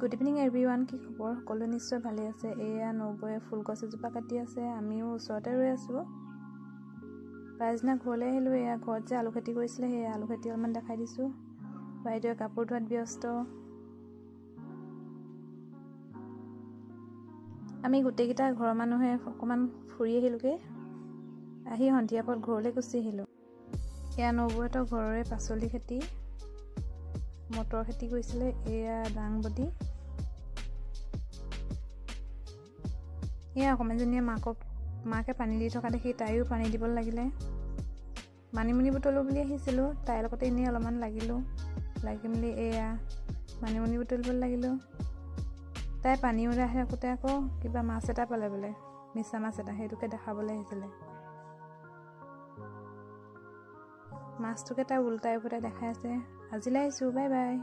Good evening everyone, কি খবৰ? সকলো নিশ্চয় ভালে আছে। এয়া নবৌয়ে ফুলগছ এজোপা কাটি আছে, আমিও ওচৰতে ৰৈ আছোঁ। পাছদিনা ঘৰলৈ আহিলোঁ। এয়া ঘৰত যে আলু খেতি কৰিছিলে, সেই আলু খেতি অলপমান দেখাই দিছোঁ। বাইদেৱে কাপোৰ ধোৱাত ব্যস্ত। আমি গোটেইকেইটা ঘৰৰ মানুহে অকণমান ফুৰি আহিলোঁগৈ। আহি সন্ধিয়া পৰত ঘৰলৈ গুচি আহিলোঁ। এয়া নবৌহঁতৰ ঘৰৰে পাচলি খেতি, মটৰ খেতি কৰিছিলে। এয়া দাংবডি। এয়া অকণমানজনীয়ে মাকে পানী দি থকা দেখি তাইও পানী দিবলৈ লাগিলে। মানিমুনি বুটলো বুলি আহিছিলোঁ, তাইৰ লগতে এনেই অলপমান লাগি মেলি এয়া মানিমুনি বুটলিবলৈ লাগিলোঁ। তাই পানী ওলাই থাকোঁতে আকৌ কিবা মাছ এটা পালে বোলে, মিছা মাছ এটা, সেইটোকে দেখাবলৈ আহিছিলে। মাছটোকে তাই উল্টাই পুল্টাই দেখাই আছে। আজিলৈ আহিছোঁ, বাই বাই।